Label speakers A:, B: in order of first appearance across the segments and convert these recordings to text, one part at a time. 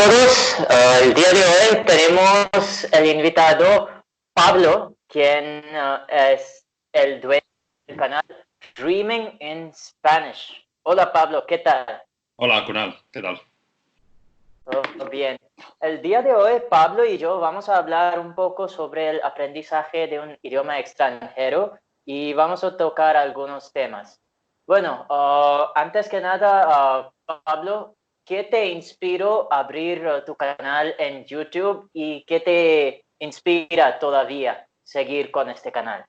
A: todos. El día de hoy tenemos el invitado Pablo, quien es el dueño del canal Dreaming in Spanish. Hola Pablo, ¿qué tal?
B: Hola, Kunal, ¿qué tal?
A: Todo bien. El día de hoy Pablo y yo vamos a hablar un poco sobre el aprendizaje de un idioma extranjero y vamos a tocar algunos temas. Bueno, antes que nada, Pablo, ¿qué te inspiró a abrir tu canal en YouTube y qué te inspira todavía seguir con este canal?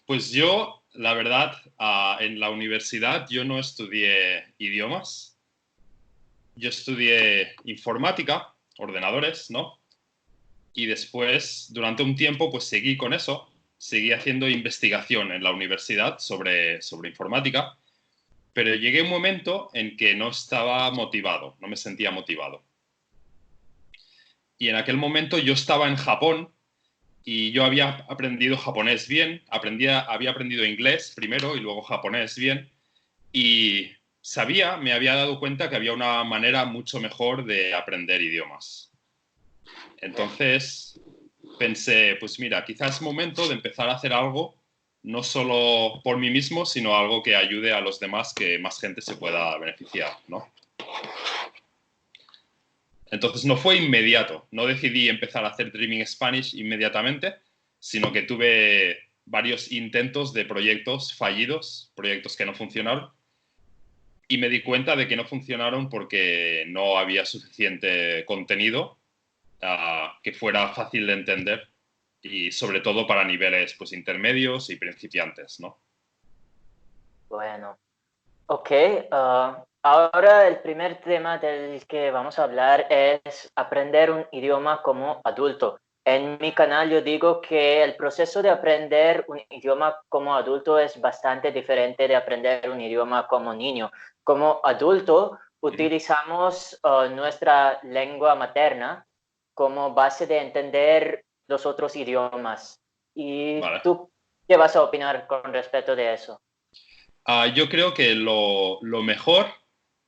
B: Pues yo, la verdad, en la universidad yo no estudié idiomas. Yo estudié informática, ordenadores, ¿no? Y después, durante un tiempo, pues seguí con eso. Seguí haciendo investigación en la universidad sobre informática, pero llegué a un momento en que no estaba motivado, no me sentía motivado. Y en aquel momento yo estaba en Japón y yo había aprendido japonés bien, había aprendido inglés primero y luego japonés bien, y me había dado cuenta que había una manera mucho mejor de aprender idiomas. Entonces pensé, pues mira, quizás es momento de empezar a hacer algo, no solo por mí mismo, sino algo que ayude a los demás, que más gente se pueda beneficiar, ¿no? Entonces no fue inmediato, no decidí empezar a hacer Dreaming Spanish inmediatamente, sino que tuve varios intentos de proyectos fallidos, proyectos que no funcionaron, y me di cuenta de que no funcionaron porque no había suficiente contenido que fuera fácil de entender y sobre todo para niveles pues intermedios y principiantes, ¿no?
A: Bueno, ok. Ahora el primer tema del que vamos a hablar es aprender un idioma como adulto. En mi canal yo digo que el proceso de aprender un idioma como adulto es bastante diferente de aprender un idioma como niño. Como adulto utilizamos nuestra lengua materna como base de entender los otros idiomas. ¿Y
B: Vale.
A: tú qué vas a opinar con respecto de eso?
B: Yo creo que lo mejor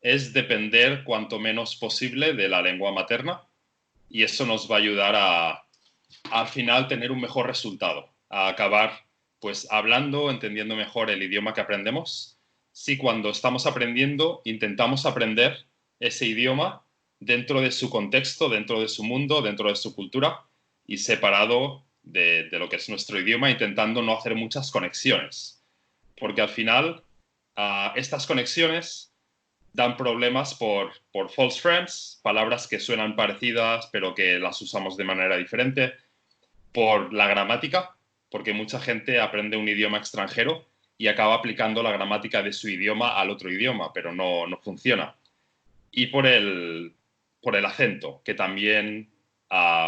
B: es depender cuanto menos posible de la lengua materna y eso nos va a ayudar al final tener un mejor resultado, a acabar pues hablando, entendiendo mejor el idioma que aprendemos. Si cuando estamos aprendiendo intentamos aprender ese idioma dentro de su contexto, dentro de su mundo, dentro de su cultura y separado de lo que es nuestro idioma, intentando no hacer muchas conexiones. Porque al final estas conexiones dan problemas por false friends, palabras que suenan parecidas pero que las usamos de manera diferente, por la gramática, porque mucha gente aprende un idioma extranjero y acaba aplicando la gramática de su idioma al otro idioma, pero no funciona. Y por el acento, que también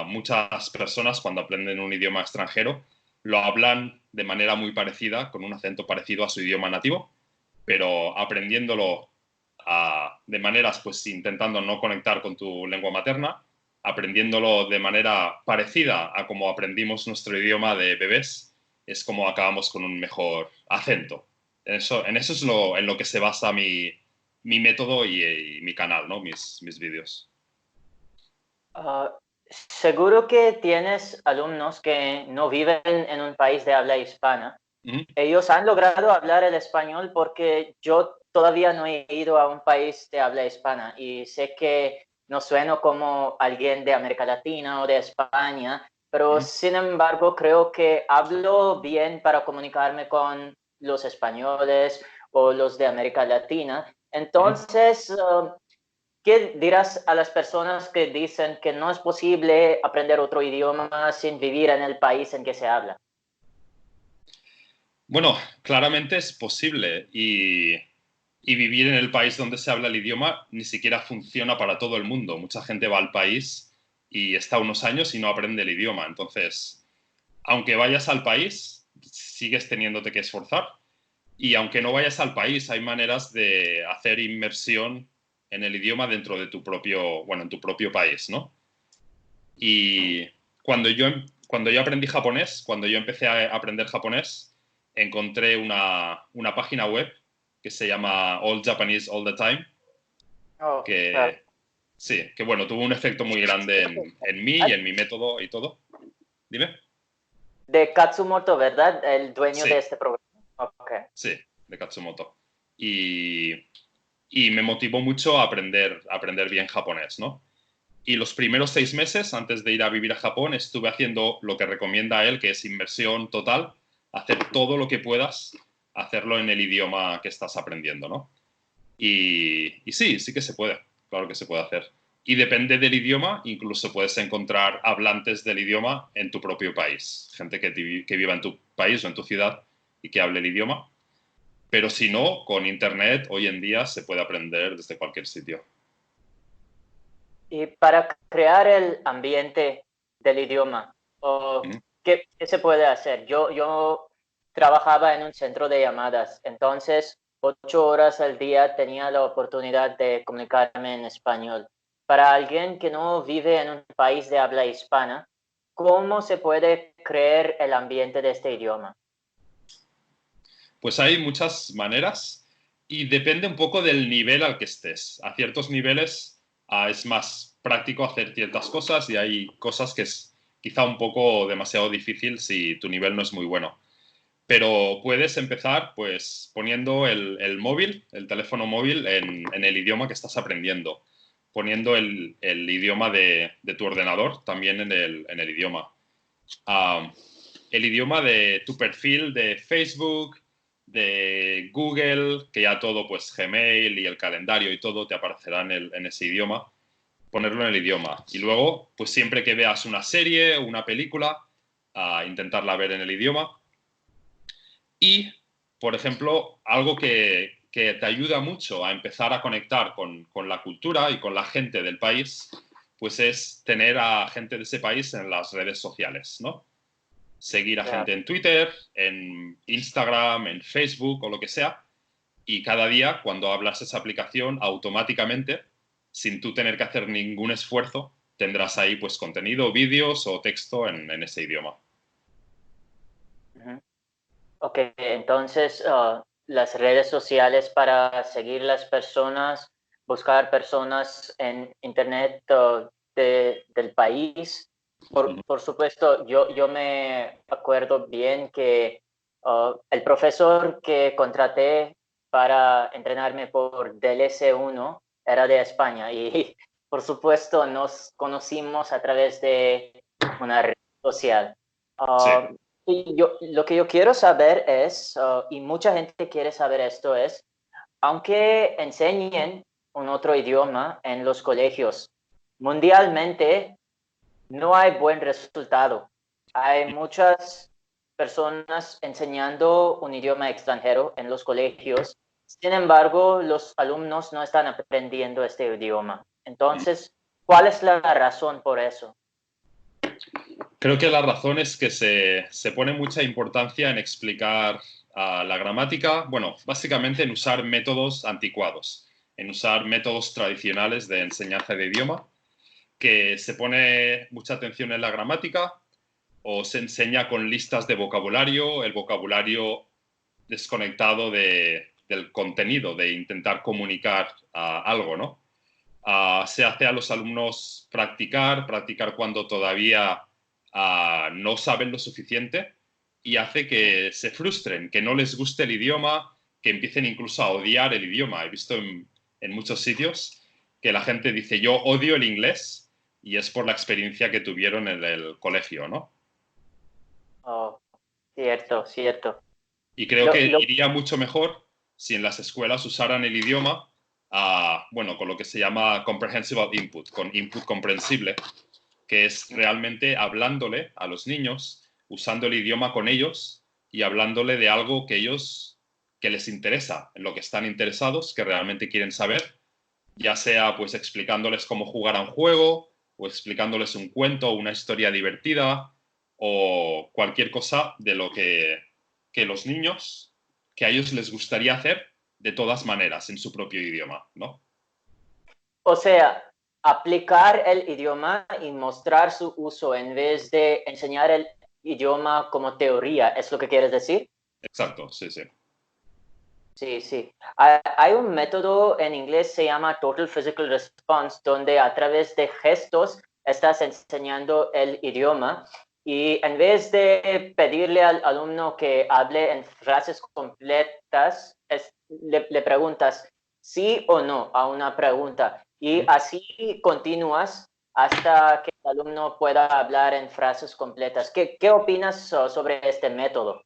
B: muchas personas cuando aprenden un idioma extranjero lo hablan de manera muy parecida, con un acento parecido a su idioma nativo, pero aprendiéndolo de maneras, pues intentando no conectar con tu lengua materna, aprendiéndolo de manera parecida a como aprendimos nuestro idioma de bebés, es como acabamos con un mejor acento. En eso es en lo que se basa mi método y mi canal, ¿no? Mis vídeos.
A: Ah, seguro que tienes alumnos que no viven en un país de habla hispana.
B: Ujú.
A: Ellos han logrado hablar el español porque yo todavía no he ido a un país de habla hispana y sé que no sueno como alguien de América Latina o de España, pero
B: Ujú.
A: sin embargo creo que hablo bien para comunicarme con los españoles o los de América Latina.
B: Ujú.
A: Entonces, ¿qué dirás a las personas que dicen que no es posible aprender otro idioma sin vivir en el país en que se habla?
B: Bueno, claramente es posible y vivir en el país donde se habla el idioma ni siquiera funciona para todo el mundo. Mucha gente va al país y está unos años y no aprende el idioma. Entonces, aunque vayas al país, sigues teniéndote que esforzar. Y aunque no vayas al país, hay maneras de hacer inmersión en el idioma dentro de en tu propio país, ¿no? Y cuando yo aprendí japonés, cuando yo empecé a aprender japonés, encontré una página web que se llama All Japanese All the Time,
A: Oh,
B: que,
A: claro.
B: Sí, que bueno, tuvo un efecto muy grande en mí y en mi método y todo. Dime.
A: De Katsumoto, ¿verdad? El dueño
B: Sí,
A: de este programa. Ok.
B: sí, de Katsumoto. Y, y me motivó mucho a aprender bien japonés, ¿no? Y los primeros 6 meses, antes de ir a vivir a Japón, estuve haciendo lo que recomienda él, que es inversión total, hacer todo lo que puedas, hacerlo en el idioma que estás aprendiendo, ¿no? Y sí, sí que se puede, claro que se puede hacer. Y depende del idioma, incluso puedes encontrar hablantes del idioma en tu propio país, gente que viva en tu país o en tu ciudad y que hable el idioma. Pero si no, con Internet hoy en día se puede aprender desde cualquier sitio.
A: Y para crear el ambiente del idioma,
B: Ujú.
A: ¿qué se puede hacer? Yo trabajaba en un centro de llamadas, entonces 8 horas al día tenía la oportunidad de comunicarme en español. Para alguien que no vive en un país de habla hispana, ¿cómo se puede crear el ambiente de este idioma?
B: Pues hay muchas maneras y depende un poco del nivel al que estés. A ciertos niveles es más práctico hacer ciertas cosas y hay cosas que es quizá un poco demasiado difícil si tu nivel no es muy bueno. Pero puedes empezar pues poniendo el móvil, el teléfono móvil en el idioma que estás aprendiendo, poniendo el idioma de tu ordenador también en el idioma. Um, el idioma de tu perfil de Facebook, de Google, que ya todo, pues Gmail y el calendario y todo te aparecerá en ese idioma, ponerlo en el idioma. Y luego, pues siempre que veas una serie o una película, intentarla ver en el idioma. Y, por ejemplo, algo que te ayuda mucho a empezar a conectar con la cultura y con la gente del país, pues es tener a gente de ese país en las redes sociales, ¿no? Seguir a
A: Claro.
B: gente en Twitter, en Instagram, en Facebook o lo que sea, y cada día cuando hablas esa aplicación, automáticamente, sin tú tener que hacer ningún esfuerzo, tendrás ahí pues contenido, vídeos o texto en ese idioma.
A: Ujú. Ok, entonces las redes sociales para seguir las personas, buscar personas en internet del país. Por supuesto, yo me acuerdo bien que el profesor que contraté para entrenarme por DLC 1 era de España y por supuesto nos conocimos a través de una red social.
B: Sí.
A: Ah, y lo que yo quiero saber es, y mucha gente quiere saber esto, es, aunque enseñen un otro idioma en los colegios, mundialmente no hay buen resultado. Hay muchas personas enseñando un idioma extranjero en los colegios, sin embargo, los alumnos no están aprendiendo este idioma. Entonces, ¿cuál es la razón por eso?
B: Creo que la razón es que se pone mucha importancia en explicar la gramática, bueno, básicamente en usar métodos anticuados, en usar métodos tradicionales de enseñanza de idioma, que se pone mucha atención en la gramática o se enseña con listas de vocabulario, el vocabulario desconectado del contenido, de intentar comunicar algo, ¿no? Se hace a los alumnos practicar cuando todavía no saben lo suficiente y hace que se frustren, que no les guste el idioma, que empiecen incluso a odiar el idioma. He visto en muchos sitios que la gente dice yo odio el inglés y es por la experiencia que tuvieron en el colegio, ¿no?
A: Oh, cierto, cierto.
B: Y creo
A: Lo,
B: que
A: lo,
B: iría mucho mejor si en las escuelas usaran el idioma, bueno, con lo que se llama comprehensible input, con input comprensible, que es realmente hablándole a los niños, usando el idioma con ellos y hablándole de algo que les interesa, en lo que están interesados, que realmente quieren saber, ya sea pues explicándoles cómo jugar a un juego o explicándoles un cuento o una historia divertida o cualquier cosa de lo que los niños, que a ellos les gustaría hacer de todas maneras en su propio idioma, ¿no?
A: o sea, aplicar el idioma y mostrar su uso en vez de enseñar el idioma como teoría, ¿es lo que quieres decir?
B: Exacto, sí, sí.
A: Sí, sí. Hay un método en inglés, se llama Total Physical Response, donde a través de gestos estás enseñando el idioma y en vez de pedirle al alumno que hable en frases completas, le preguntas sí o no a una pregunta y
B: ¿Mm?
A: así continúas hasta que el alumno pueda hablar en frases completas. ¿Qué opinas sobre este método?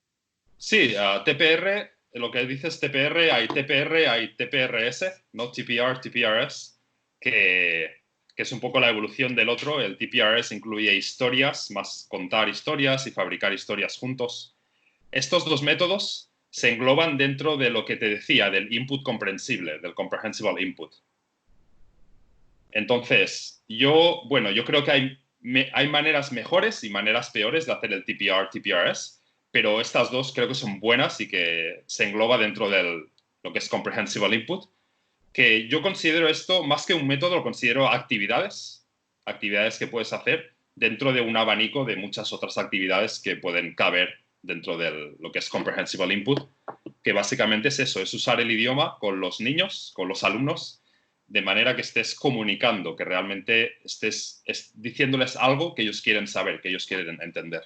B: Sí, TPR, lo que dices TPR, hay TPRS, no TPR, TPRS, que es un poco la evolución del otro. El TPRS incluye historias, más contar historias y fabricar historias juntos. Estos dos métodos se engloban dentro de lo que te decía, del input comprensible, del comprehensible input. Entonces, yo creo que hay maneras mejores y maneras peores de hacer el TPR, TPRS, pero estas dos creo que son buenas y que se engloba dentro de lo que es Comprehensible Input, que yo considero esto, más que un método, lo considero actividades que puedes hacer dentro de un abanico de muchas otras actividades que pueden caber dentro de lo que es Comprehensible Input, que básicamente es eso, es usar el idioma con los niños, con los alumnos, de manera que estés comunicando, que realmente estés diciéndoles algo que ellos quieren saber, que ellos quieren entender.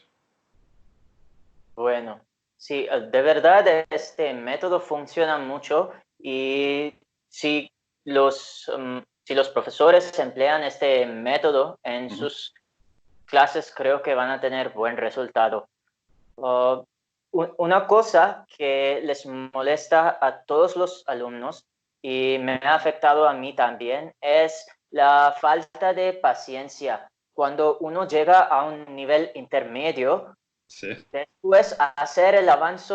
A: Bueno, sí, de verdad este método funciona mucho y si si los profesores emplean este método en
B: Uh -huh.
A: sus clases, creo que van a tener buen resultado. Uh, una cosa que les molesta a todos los alumnos y me ha afectado a mí también es la falta de paciencia. Cuando uno llega a un nivel intermedio,
B: Sí,
A: después, hacer el avance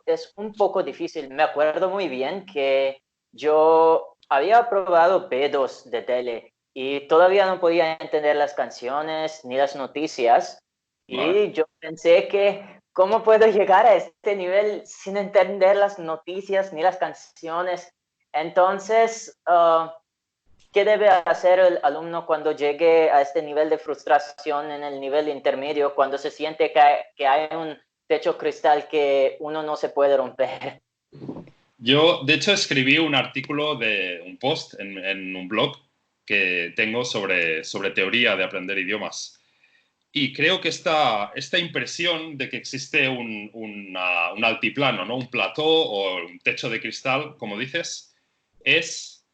A: es un poco difícil. Me acuerdo muy bien que yo había probado B2 de tele y todavía no podía entender las canciones ni las noticias.
B: vale.
A: Y yo pensé que, ¿cómo puedo llegar a este nivel sin entender las noticias ni las canciones? Entonces, ¿qué debe hacer el alumno cuando llegue a este nivel de frustración en el nivel intermedio, cuando se siente que hay un techo cristal que uno no se puede romper?
B: Yo, de hecho, escribí un artículo de un post en un blog que tengo sobre teoría de aprender idiomas. Y creo que esta impresión de que existe un altiplano, ¿no? Un plató o un techo de cristal, como dices, es,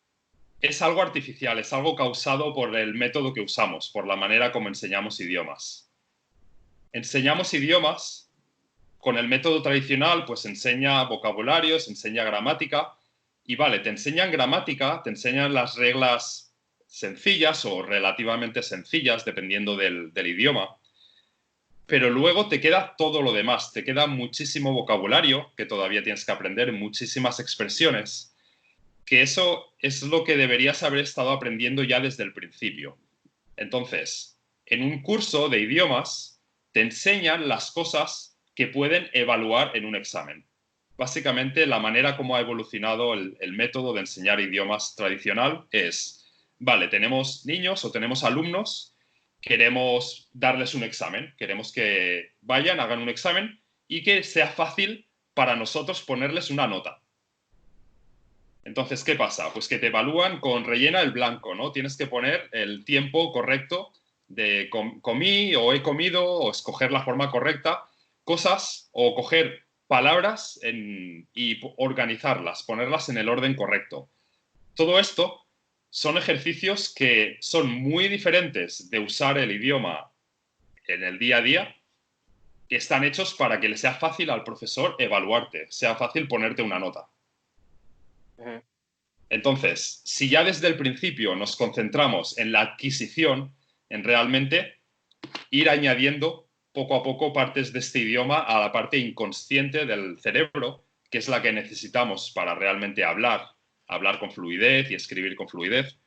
B: es algo artificial, es algo causado por el método que usamos, por la manera como enseñamos idiomas. Enseñamos idiomas con el método tradicional, pues enseña vocabulario, se enseña gramática, y vale, te enseñan gramática, te enseñan las reglas sencillas o relativamente sencillas, dependiendo del idioma, pero luego te queda todo lo demás, te queda muchísimo vocabulario que todavía tienes que aprender, muchísimas expresiones, que eso es lo que deberías haber estado aprendiendo ya desde el principio. Entonces, en un curso de idiomas te enseñan las cosas que pueden evaluar en un examen. Básicamente, la manera como ha evolucionado el método de enseñar idiomas tradicional es, vale, tenemos niños o tenemos alumnos, queremos darles un examen, queremos que vayan, hagan un examen y que sea fácil para nosotros ponerles una nota. Entonces, ¿qué pasa? Pues que te evalúan con rellena el blanco, ¿no? Tienes que poner el tiempo correcto de comí o he comido o escoger la forma correcta, cosas o coger palabras y organizarlas, ponerlas en el orden correcto. Todo esto son ejercicios que son muy diferentes de usar el idioma en el día a día, que están hechos para que le sea fácil al profesor evaluarte, sea fácil ponerte una nota.
A: Ujú.
B: Entonces, si ya desde el principio nos concentramos en la adquisición, en realmente ir añadiendo poco a poco partes de este idioma a la parte inconsciente del cerebro, que es la que necesitamos para realmente hablar con fluidez y escribir con fluidez,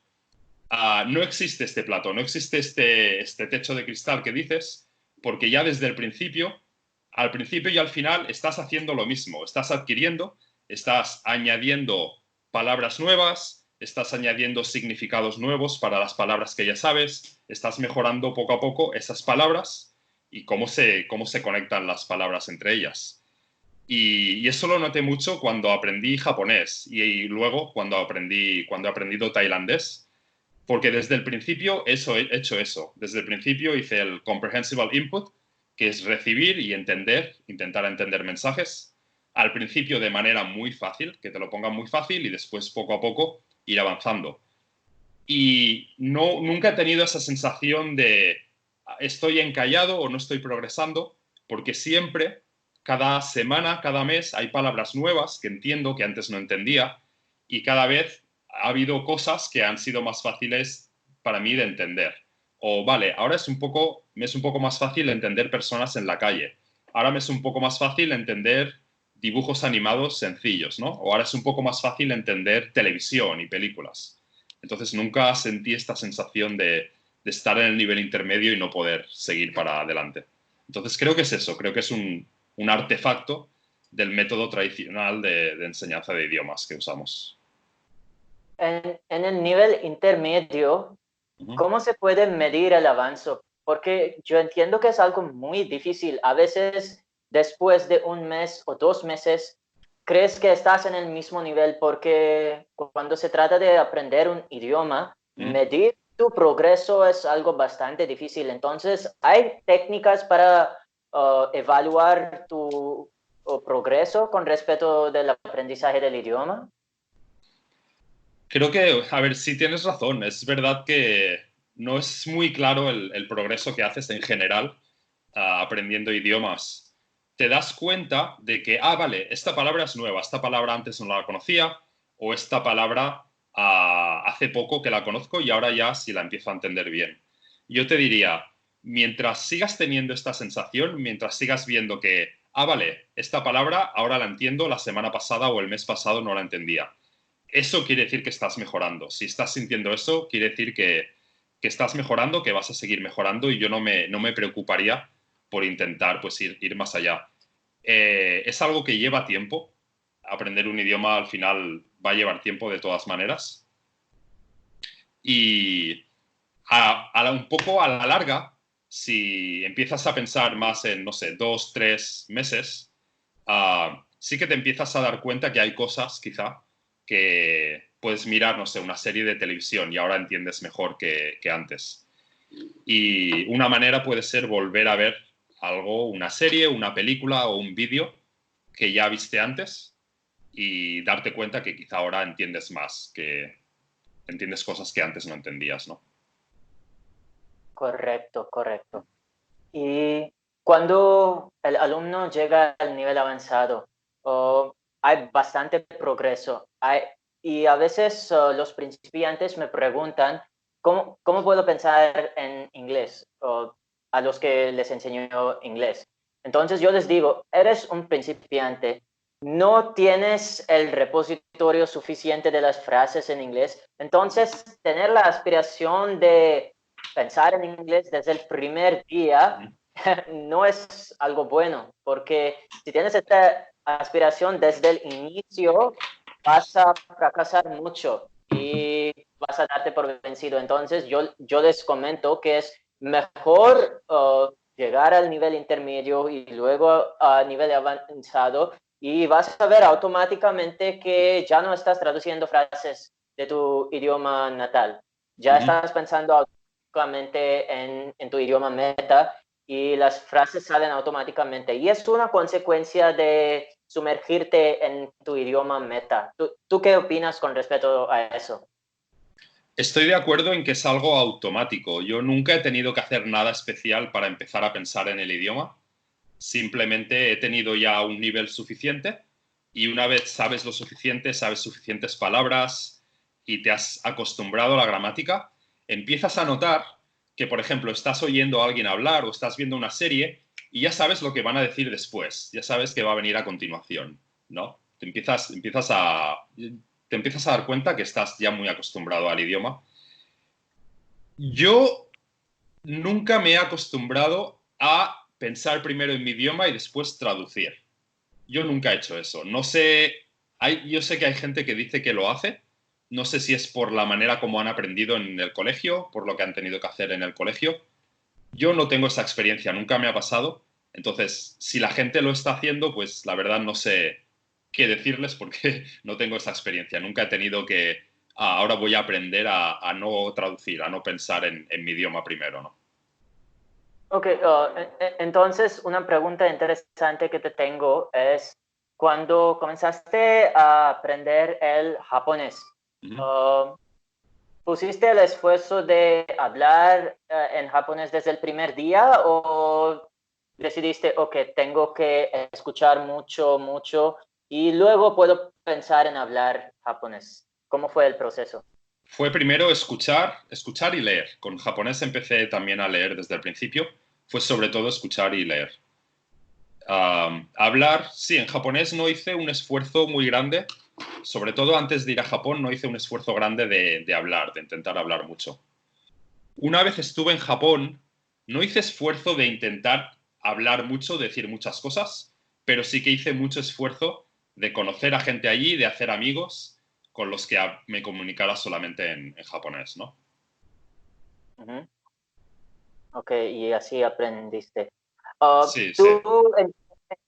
B: no existe este plato, no existe este techo de cristal que dices, porque ya desde el principio, al principio y al final, estás haciendo lo mismo, estás adquiriendo, estás añadiendo palabras nuevas, estás añadiendo significados nuevos para las palabras que ya sabes, estás mejorando poco a poco esas palabras y cómo se conectan las palabras entre ellas. Y eso lo noté mucho cuando aprendí japonés y luego cuando he aprendido tailandés, porque desde el principio he hecho eso. Desde el principio hice el comprehensible input, que es recibir y entender, intentar entender mensajes. Al principio de manera muy fácil, que te lo pongan muy fácil y después poco a poco ir avanzando. Y no, nunca he tenido esa sensación de estoy encallado o no estoy progresando, porque siempre, cada semana, cada mes, hay palabras nuevas que entiendo que antes no entendía y cada vez ha habido cosas que han sido más fáciles para mí de entender. O vale, ahora me es un poco más fácil entender personas en la calle. Ahora me es un poco más fácil entender dibujos animados sencillos, ¿no? O ahora es un poco más fácil entender televisión y películas. Entonces nunca sentí esta sensación de estar en el nivel intermedio y no poder seguir para adelante. Entonces creo que es eso, creo que es un artefacto del método tradicional de enseñanza de idiomas que usamos.
A: En el nivel intermedio,
B: Uh -huh.
A: ¿cómo se puede medir el avance? Porque yo entiendo que es algo muy difícil. A veces, después de un mes o 2 meses, crees que estás en el mismo nivel porque cuando se trata de aprender un idioma,
B: Uh -huh.
A: medir tu progreso es algo bastante difícil. Entonces, ¿hay técnicas para evaluar tu progreso con respecto del aprendizaje del idioma?
B: Creo que, a ver, sí tienes razón. Es verdad que no es muy claro el progreso que haces en general aprendiendo idiomas. Te das cuenta de que, vale, esta palabra es nueva, esta palabra antes no la conocía, o esta palabra hace poco que la conozco y ahora ya sí la empiezo a entender bien. Yo te diría, mientras sigas teniendo esta sensación, mientras sigas viendo que, vale, esta palabra ahora la entiendo, la semana pasada o el mes pasado no la entendía, eso quiere decir que estás mejorando. Si estás sintiendo eso, quiere decir que estás mejorando, que vas a seguir mejorando y yo no me preocuparía por intentar pues, ir más allá. Es algo que lleva tiempo. Aprender un idioma al final va a llevar tiempo de todas maneras. Y un poco a la larga, si empiezas a pensar más en, no sé, 2, 3 meses, sí que te empiezas a dar cuenta que hay cosas, quizá, que puedes mirar, no sé, una serie de televisión y ahora entiendes mejor que antes. Y una manera puede ser volver a ver algo, una serie, una película o un vídeo que ya viste antes y darte cuenta que quizá ahora entiendes más, que entiendes cosas que antes no entendías, ¿no?
A: Correcto, correcto. Y cuando el alumno llega al nivel avanzado, hay bastante progreso. Y a veces los principiantes me preguntan, ¿cómo puedo pensar en inglés? A los que les enseño inglés. Entonces yo les digo, eres un principiante, no tienes el repositorio suficiente de las frases en inglés, entonces tener la aspiración de pensar en inglés desde el primer día no es algo bueno, porque si tienes esta aspiración desde el inicio, vas a fracasar mucho y vas a darte por vencido. Entonces yo les comento que es mejor llegar al nivel intermedio y luego a nivel avanzado y vas a ver automáticamente que ya no estás traduciendo frases de tu idioma natal,
B: Uh
A: ya
B: -huh.
A: estás pensando automáticamente en tu idioma meta y las frases salen automáticamente. Y es una consecuencia de sumergirte en tu idioma meta. ¿Tú qué opinas con respecto a eso?
B: Estoy de acuerdo en que es algo automático. Yo nunca he tenido que hacer nada especial para empezar a pensar en el idioma. Simplemente he tenido ya un nivel suficiente y una vez sabes lo suficiente, sabes suficientes palabras y te has acostumbrado a la gramática, empiezas a notar que, por ejemplo, estás oyendo a alguien hablar o estás viendo una serie y ya sabes lo que van a decir después, ya sabes que va a venir a continuación, ¿no? Te empiezas a dar cuenta que estás ya muy acostumbrado al idioma. Yo nunca me he acostumbrado a pensar primero en mi idioma y después traducir. Yo nunca he hecho eso. No sé, yo sé que hay gente que dice que lo hace. No sé si es por la manera como han aprendido en el colegio, por lo que han tenido que hacer en el colegio. Yo no tengo esa experiencia, nunca me ha pasado. Entonces, si la gente lo está haciendo, pues la verdad no sé qué decirles porque no tengo esa experiencia. Nunca he tenido que, ahora voy a aprender a no traducir, a no pensar en mi idioma primero, ¿no?
A: Ok, entonces una pregunta interesante que te tengo es, cuando comenzaste a aprender el japonés,
B: Ujú.
A: uh, ¿pusiste el esfuerzo de hablar en japonés desde el primer día o decidiste, ok, tengo que escuchar mucho, mucho y luego puedo pensar en hablar japonés? ¿Cómo fue el proceso?
B: Fue primero escuchar, escuchar y leer. Con japonés empecé también a leer desde el principio. Fue sobre todo escuchar y leer. Hablar, sí, en japonés no hice un esfuerzo muy grande. Sobre todo antes de ir a Japón no hice un esfuerzo grande de hablar, de intentar hablar mucho. Una vez estuve en Japón, no hice esfuerzo de intentar hablar mucho, decir muchas cosas, pero sí que hice mucho esfuerzo de conocer a gente allí, de hacer amigos con los que me comunicara solamente en japonés, ¿no?
A: Ujú. Ok, y así aprendiste.
B: Sí, sí.
A: Tú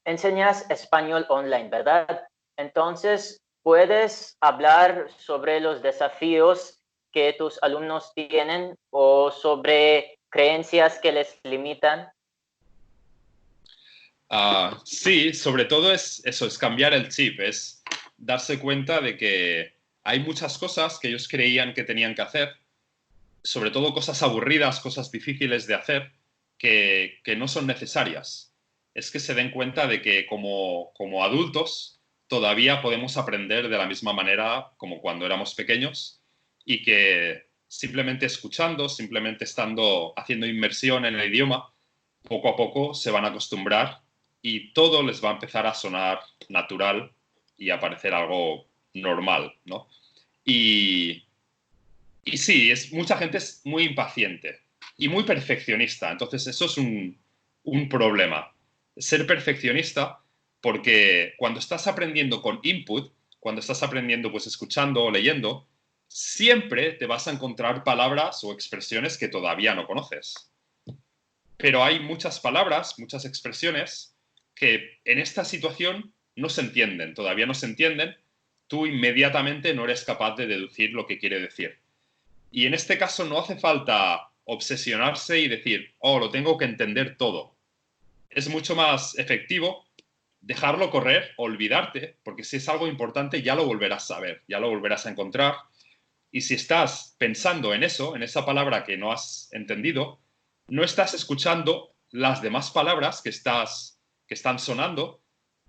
A: enseñas español online, ¿verdad? Entonces, ¿puedes hablar sobre los desafíos que tus alumnos tienen o sobre creencias que les limitan?
B: Sí, sobre todo es eso, es cambiar el chip, es darse cuenta de que hay muchas cosas que ellos creían que tenían que hacer, sobre todo cosas aburridas, cosas difíciles de hacer, que no son necesarias. Es que se den cuenta de que como adultos todavía podemos aprender de la misma manera como cuando éramos pequeños y que simplemente escuchando, simplemente estando haciendo inmersión en el idioma, poco a poco se van a acostumbrar y todo les va a empezar a sonar natural y a parecer algo normal, ¿no? Y, y sí, mucha gente es muy impaciente y muy perfeccionista. Entonces, eso es un problema. Ser perfeccionista, porque cuando estás aprendiendo con input, cuando estás aprendiendo pues escuchando o leyendo, siempre te vas a encontrar palabras o expresiones que todavía no conoces. Pero hay muchas palabras, muchas expresiones que en esta situación no se entienden, todavía no se entienden. Tú inmediatamente no eres capaz de deducir lo que quiere decir. Y en este caso no hace falta obsesionarse y decir, oh, lo tengo que entender todo. Es mucho más efectivo dejarlo correr, olvidarte, porque si es algo importante ya lo volverás a ver, ya lo volverás a encontrar. Y si estás pensando en eso, en esa palabra que no has entendido, no estás escuchando las demás palabras que están sonando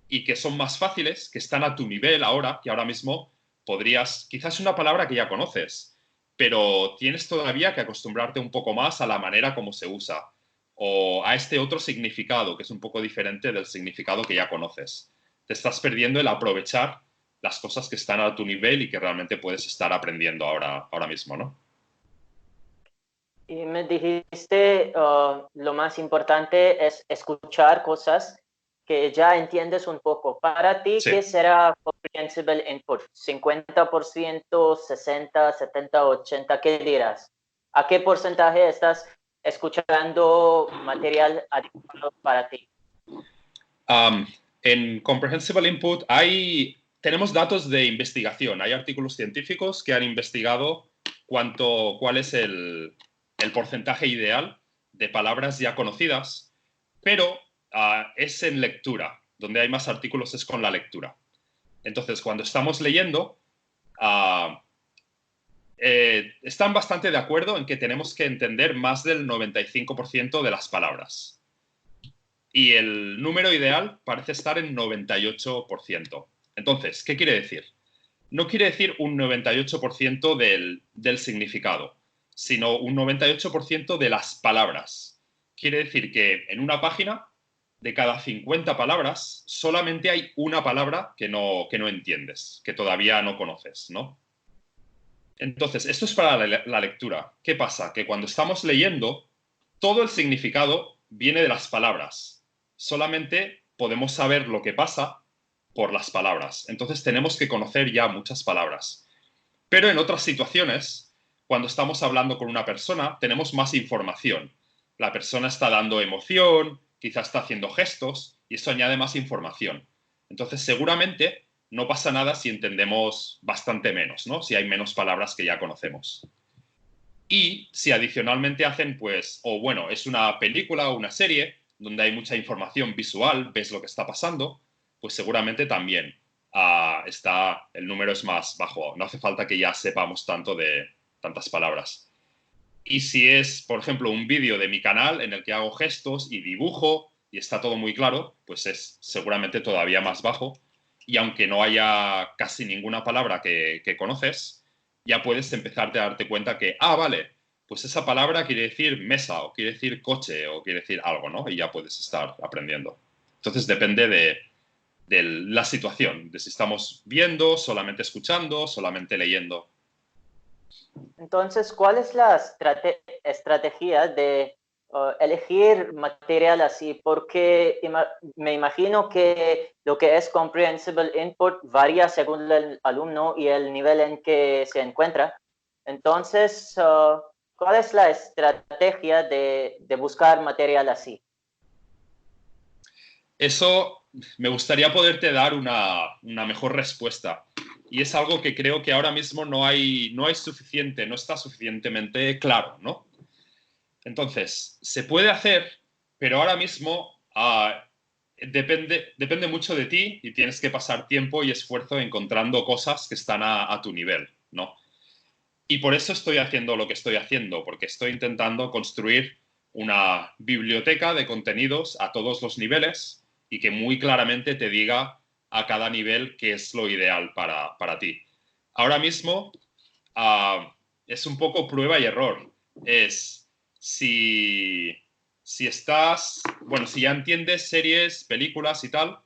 B: y que son más fáciles, que están a tu nivel ahora, que ahora mismo podrías, quizás una palabra que ya conoces, pero tienes todavía que acostumbrarte un poco más a la manera como se usa o a este otro significado que es un poco diferente del significado que ya conoces. Te estás perdiendo el aprovechar las cosas que están a tu nivel y que realmente puedes estar aprendiendo ahora mismo, ¿no?
A: Y me dijiste, lo más importante es escuchar cosas que ya entiendes un poco. Para ti,
B: Sí.
A: ¿qué será comprehensible input? ¿50%, 60, 70, 80? ¿Qué dirás? ¿A qué porcentaje estás escuchando material adecuado para ti?
B: Um, en Comprehensible Input tenemos datos de investigación. Hay artículos científicos que han investigado cuál es el porcentaje ideal de palabras ya conocidas, pero es en lectura. Donde hay más artículos es con la lectura. Entonces, cuando estamos leyendo, uh, están bastante de acuerdo en que tenemos que entender más del 95% de las palabras. Y el número ideal parece estar en 98%. Entonces, ¿qué quiere decir? No quiere decir un 98% del significado, sino un 98% de las palabras. Quiere decir que en una página, de cada 50 palabras, solamente hay una palabra que no entiendes, que todavía no conoces, ¿no? Entonces, esto es para la lectura. ¿Qué pasa? Que cuando estamos leyendo, todo el significado viene de las palabras. Solamente podemos saber lo que pasa por las palabras. Entonces tenemos que conocer ya muchas palabras. Pero en otras situaciones, cuando estamos hablando con una persona, tenemos más información. La persona está dando emoción, quizás está haciendo gestos y eso añade más información. Entonces, seguramente no pasa nada si entendemos bastante menos, ¿no? Si hay menos palabras que ya conocemos. Y si adicionalmente hacen, pues, o bueno, es una película o una serie donde hay mucha información visual, ves lo que está pasando, pues seguramente también el número es más bajo. No hace falta que ya sepamos tanto de tantas palabras. Y si es, por ejemplo, un vídeo de mi canal en el que hago gestos y dibujo y está todo muy claro, pues es seguramente todavía más bajo. Y aunque no haya casi ninguna palabra que conoces, ya puedes empezarte a darte cuenta que, vale, pues esa palabra quiere decir mesa o quiere decir coche o quiere decir algo, ¿no? Y ya puedes estar aprendiendo. Entonces depende de la situación, de si estamos viendo, solamente escuchando, solamente leyendo.
A: Entonces, ¿cuál es la estrategia de elegir material así? Porque me imagino que lo que es comprehensible input varía según el alumno y el nivel en que se encuentra. Entonces, ¿cuál es la estrategia de buscar material así?
B: Eso me gustaría poderte dar una mejor respuesta. Y es algo que creo que ahora mismo no hay suficiente, no está suficientemente claro, ¿no? Entonces, se puede hacer, pero ahora mismo depende mucho de ti y tienes que pasar tiempo y esfuerzo encontrando cosas que están a tu nivel, ¿no? Y por eso estoy haciendo lo que estoy haciendo, porque estoy intentando construir una biblioteca de contenidos a todos los niveles y que muy claramente te diga a cada nivel qué es lo ideal para ti. Ahora mismo es un poco prueba y error. Es si estás, bueno, si ya entiendes series, películas y tal,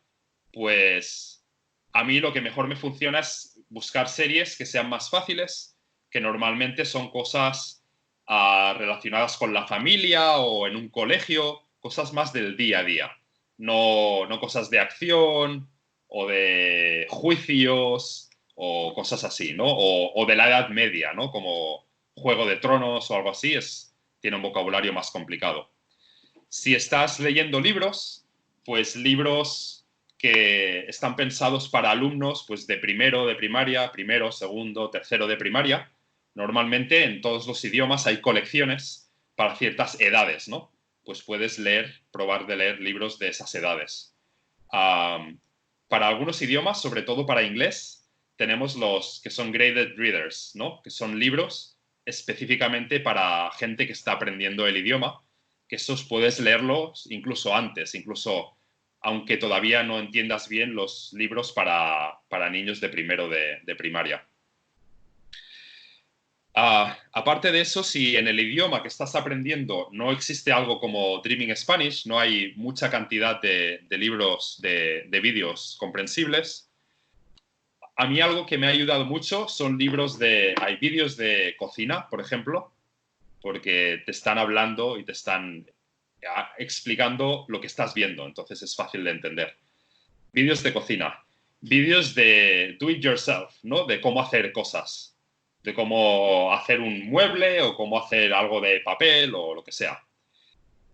B: pues a mí lo que mejor me funciona es buscar series que sean más fáciles, que normalmente son cosas relacionadas con la familia o en un colegio, cosas más del día a día, no cosas de acción o de juicios o cosas así, ¿no? O de la Edad Media, ¿no? Como Juego de Tronos o algo así, tiene un vocabulario más complicado. Si estás leyendo libros, pues libros que están pensados para alumnos pues de primero de primaria, primero, segundo, tercero de primaria. Normalmente en todos los idiomas hay colecciones para ciertas edades, ¿no? Pues puedes probar de leer libros de esas edades. Para algunos idiomas, sobre todo para inglés, tenemos los que son graded readers, ¿no? Que son libros específicamente para gente que está aprendiendo el idioma, que esos puedes leerlos incluso antes, incluso aunque todavía no entiendas bien los libros para niños de primero de primaria. Aparte de eso, si en el idioma que estás aprendiendo no existe algo como Dreaming Spanish, no hay mucha cantidad de libros, de vídeos comprensibles, a mí algo que me ha ayudado mucho son hay vídeos de cocina, por ejemplo, porque te están hablando y te están explicando lo que estás viendo, entonces es fácil de entender. Vídeos de cocina, vídeos de do it yourself, ¿no? De cómo hacer cosas, de cómo hacer un mueble o cómo hacer algo de papel o lo que sea.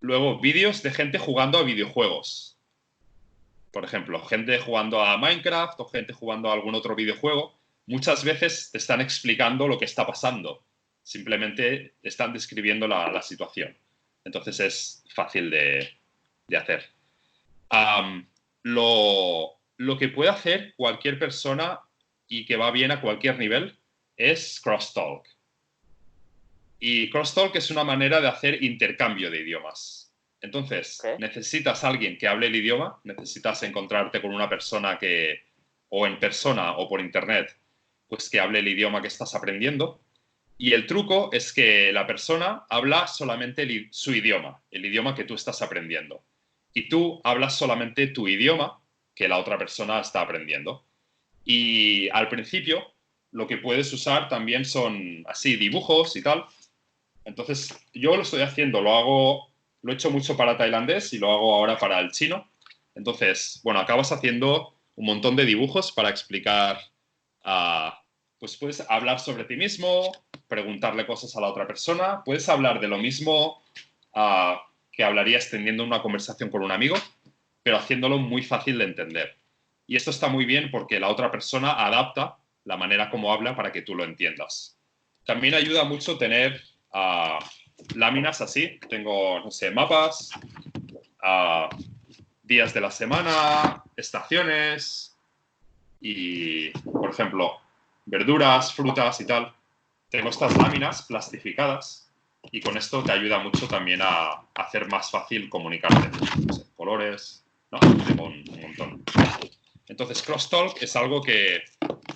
B: Luego, vídeos de gente jugando a videojuegos. Por ejemplo, gente jugando a Minecraft o gente jugando a algún otro videojuego. Muchas veces te están explicando lo que está pasando. Simplemente están describiendo la situación. Entonces es fácil de hacer. Lo que puede hacer cualquier persona y que va bien a cualquier nivel es crosstalk. Y crosstalk es una manera de hacer intercambio de idiomas. Entonces,
A: Okay.
B: necesitas a alguien que hable el idioma, necesitas encontrarte con una persona o en persona o por internet, pues que hable el idioma que estás aprendiendo. Y el truco es que la persona habla solamente su idioma, el idioma que tú estás aprendiendo. Y tú hablas solamente tu idioma que la otra persona está aprendiendo. Y al principio, lo que puedes usar también son así dibujos y tal. Entonces, yo lo estoy haciendo, lo he hecho mucho para tailandés y lo hago ahora para el chino. Entonces, bueno, acabas haciendo un montón de dibujos para explicar, pues puedes hablar sobre ti mismo, preguntarle cosas a la otra persona, puedes hablar de lo mismo que hablarías teniendo una conversación con un amigo, pero haciéndolo muy fácil de entender. Y esto está muy bien porque la otra persona adapta la manera como habla para que tú lo entiendas. También ayuda mucho tener láminas así. Tengo, no sé, mapas, días de la semana, estaciones y, por ejemplo, verduras, frutas y tal. Tengo estas láminas plastificadas y con esto te ayuda mucho también a hacer más fácil comunicarte. No sé, colores, ¿no? Tengo un montón. Entonces, Crosstalk es algo que,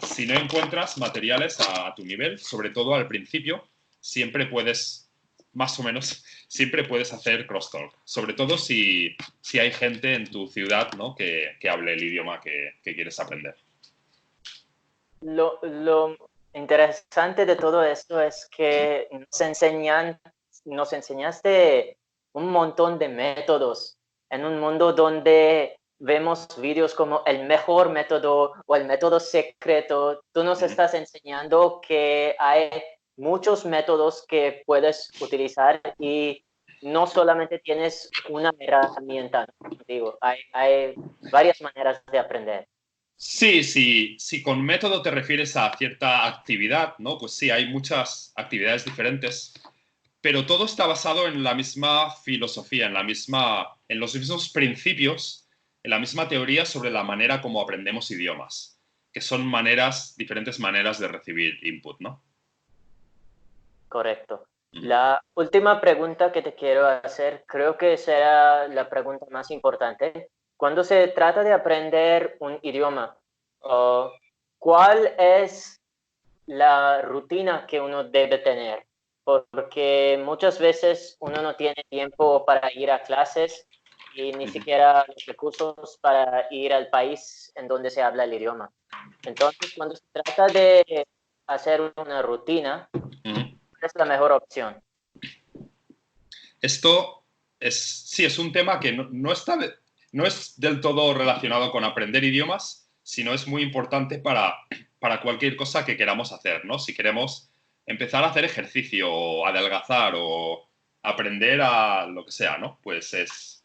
B: si no encuentras materiales a tu nivel, sobre todo al principio, siempre puedes, más o menos, siempre puedes hacer Crosstalk. Sobre todo si hay gente en tu ciudad, ¿no? que hable el idioma que quieres aprender.
A: Lo interesante de todo esto es que nos enseñaste un montón de métodos en un mundo donde vemos vídeos como el mejor método o el método secreto. Tú nos estás enseñando que hay muchos métodos que puedes utilizar y no solamente tienes una herramienta, digo, hay varias maneras de aprender.
B: Sí, sí, si con método te refieres a cierta actividad, ¿no? Pues sí, hay muchas actividades diferentes, pero todo está basado en la misma filosofía, en los mismos principios, en la misma teoría sobre la manera como aprendemos idiomas, que son diferentes maneras de recibir input, ¿no?
A: Correcto.
B: Mm.
A: La última pregunta que te quiero hacer, creo que será la pregunta más importante. Cuando se trata de aprender un idioma, ¿cuál es la rutina que uno debe tener? Porque muchas veces uno no tiene tiempo para ir a clases y ni siquiera los recursos para ir al país en donde se habla el idioma. Entonces, cuando se trata de hacer una rutina,
B: Mm.
A: es la mejor opción.
B: Esto sí, es un tema que no es del todo relacionado con aprender idiomas, sino es muy importante para cualquier cosa que queramos hacer, ¿no? Si queremos empezar a hacer ejercicio o adelgazar o aprender a lo que sea, ¿no? Pues es...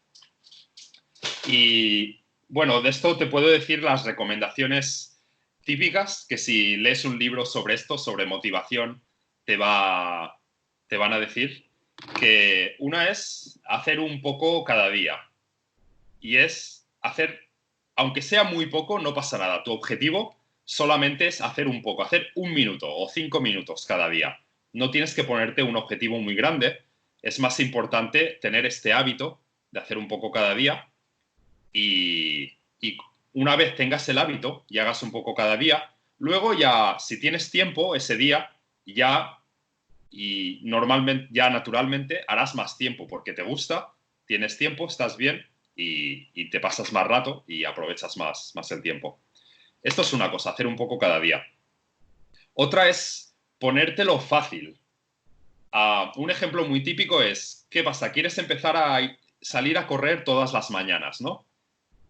B: Y bueno, de esto te puedo decir las recomendaciones típicas, que si lees un libro sobre esto, sobre motivación, te va, te van a decir que una es hacer un poco cada día y es hacer, aunque sea muy poco, no pasa nada. Tu objetivo solamente es hacer un poco, hacer 1 minuto o 5 minutos cada día. No tienes que ponerte un objetivo muy grande. Es más importante tener este hábito de hacer un poco cada día y una vez tengas el hábito y hagas un poco cada día, luego ya, si tienes tiempo ese día, ya y normalmente, ya naturalmente, harás más tiempo porque te gusta, tienes tiempo, estás bien y te pasas más rato y aprovechas más el tiempo. Esto es una cosa, hacer un poco cada día. Otra es ponértelo fácil. Un ejemplo muy típico es, ¿qué pasa? ¿Quieres empezar a salir a correr todas las mañanas, no?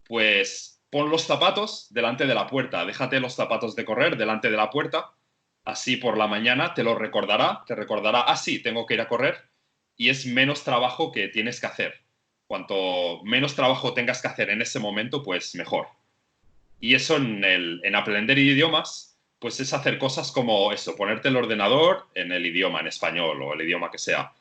B: Pues pon los zapatos delante de la puerta, déjate los zapatos de correr delante de la puerta, así por la mañana te recordará, ah, sí, tengo que ir a correr y es menos trabajo que tienes que hacer. Cuanto menos trabajo tengas que hacer en ese momento, pues mejor. Y eso en aprender idiomas, pues es hacer cosas como eso, ponerte el ordenador en el idioma, en español o el idioma que sea.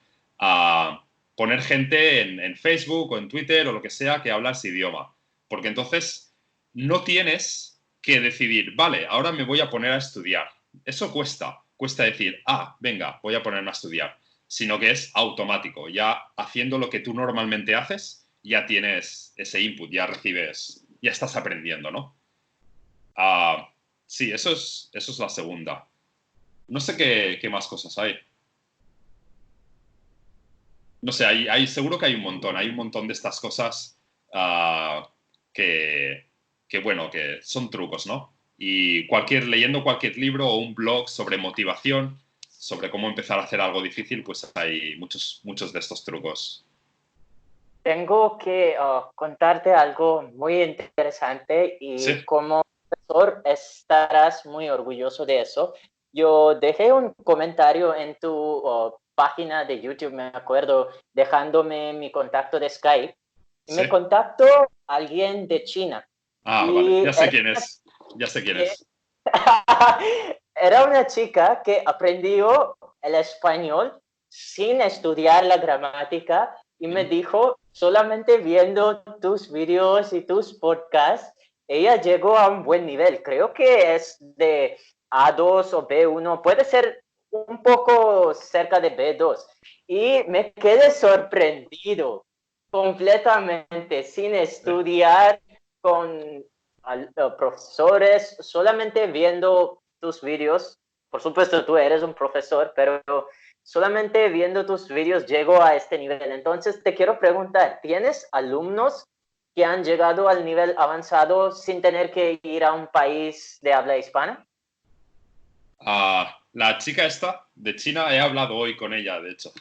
B: Poner gente en Facebook o en Twitter o lo que sea que habla ese idioma. Porque entonces no tienes que decidir, vale, ahora me voy a poner a estudiar. Eso cuesta decir, venga, voy a ponerme a estudiar. Sino que es automático. Ya haciendo lo que tú normalmente haces, ya tienes ese input, ya recibes, ya estás aprendiendo, ¿no? Sí, eso es la segunda. No sé qué más cosas hay. No sé, seguro que hay un montón de estas cosas ah, que, bueno, que son trucos, ¿no? Y leyendo cualquier libro o un blog sobre motivación, sobre cómo empezar a hacer algo difícil, pues hay muchos de estos trucos.
A: Tengo que contarte algo muy interesante
B: Sí.
A: y como profesor estarás muy orgulloso de eso. yo dejé un comentario en tu página de YouTube, me acuerdo, dejándome mi contacto de Skype. Y
B: Sí.
A: me contactó alguien de China.
B: Ah, vale.
A: Y
B: Ya sé quién es. Ya sé quién
A: eh,
B: es.
A: era una chica que aprendió el español sin estudiar la gramática y me
B: Mm.
A: dijo, solamente viendo tus videos y tus podcasts, ella llegó a un buen nivel. Creo que es de A2 o B1, puede ser un poco cerca de B2. Y me quedé sorprendido completamente, sin
B: Sí.
A: estudiar, con profesores, solamente viendo tus vídeos. Por supuesto, tú eres un profesor, pero solamente viendo tus vídeos llego a este nivel. Entonces, te quiero preguntar, ¿tienes alumnos que han llegado al nivel avanzado sin tener que ir a un país de habla hispana?
B: La chica esta de China, he hablado hoy con ella, de hecho.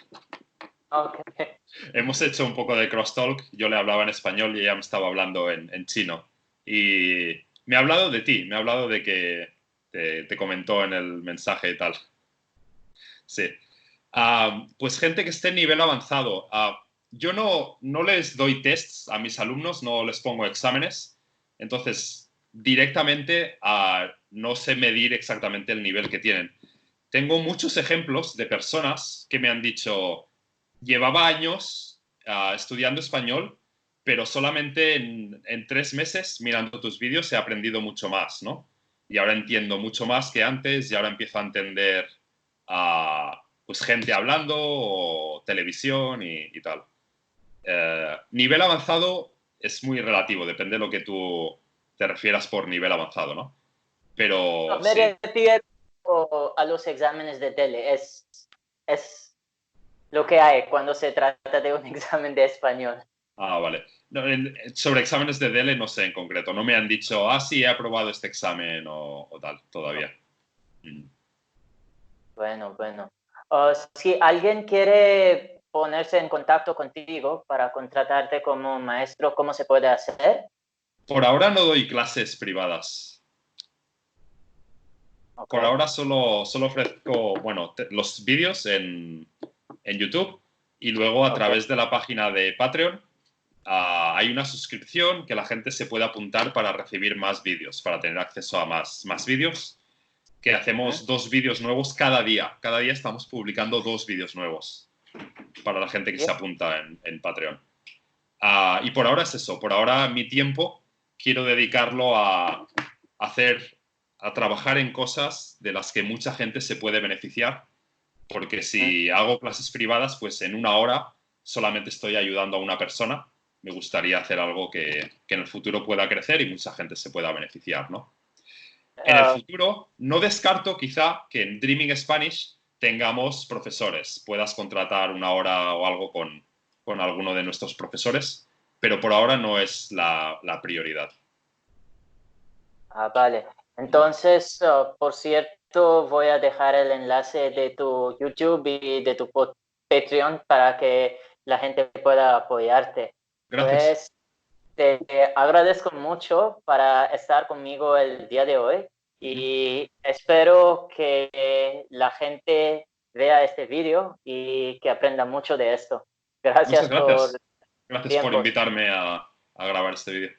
A: Okay.
B: Hemos hecho un poco de crosstalk. Yo le hablaba en español y ella me estaba hablando en chino. Y me ha hablado de ti, me ha hablado de que te comentó en el mensaje y tal. Sí. Pues gente que esté en nivel avanzado. Yo no les doy tests a mis alumnos, no les pongo exámenes. Entonces, directamente no sé medir exactamente el nivel que tienen. Tengo muchos ejemplos de personas que me han dicho, llevaba años estudiando español, pero solamente en 3 meses mirando tus vídeos he aprendido mucho más, ¿no? Y ahora entiendo mucho más que antes y ahora empiezo a entender pues gente hablando o televisión y tal. Nivel avanzado es muy relativo, depende de lo que tú te refieras por nivel avanzado, ¿no?
A: No,
B: Pero
A: me
B: sí.
A: refiero a los exámenes de tele. Es lo que hay cuando se trata de un examen de español.
B: Vale. No, sobre exámenes de DELE no sé en concreto. No me han dicho, sí, he aprobado este examen o tal, todavía. Mm.
A: Bueno, bueno. Si alguien quiere ponerse en contacto contigo para contratarte como maestro, ¿cómo se puede hacer?
B: Por ahora no doy clases privadas.
A: Ok.
B: Por ahora solo ofrezco, bueno, los vídeos en YouTube y luego a
A: Ok.
B: través de la página de Patreon hay una suscripción que la gente se puede apuntar para recibir más vídeos, para tener acceso a más vídeos, que
A: Ujú.
B: hacemos 2 vídeos nuevos cada día. Cada día estamos publicando 2 vídeos nuevos para la gente que
A: Bien.
B: se apunta en Patreon. Y por ahora es eso. Por ahora mi tiempo quiero dedicarlo hacer, a trabajar en cosas de las que mucha gente se puede beneficiar, porque
A: Ujú.
B: si hago clases privadas, pues en una hora solamente estoy ayudando a una persona. Me gustaría hacer algo que en el futuro pueda crecer y mucha gente se pueda beneficiar, ¿no? En el
A: Ah,
B: futuro, no descarto quizá que en Dreaming Spanish tengamos profesores. Puedas contratar una hora o algo con alguno de nuestros profesores, pero por ahora no es la prioridad.
A: vale. Entonces, por cierto, voy a dejar el enlace de tu YouTube y de tu Patreon para que la gente pueda apoyarte.
B: Gracias.
A: Pues te agradezco mucho para estar conmigo el día de hoy y espero que la gente vea este vídeo y que aprenda mucho de esto.
B: Muchas
A: Gracias por
B: gracias. Gracias por
A: tiempo.
B: invitarme a grabar este vídeo.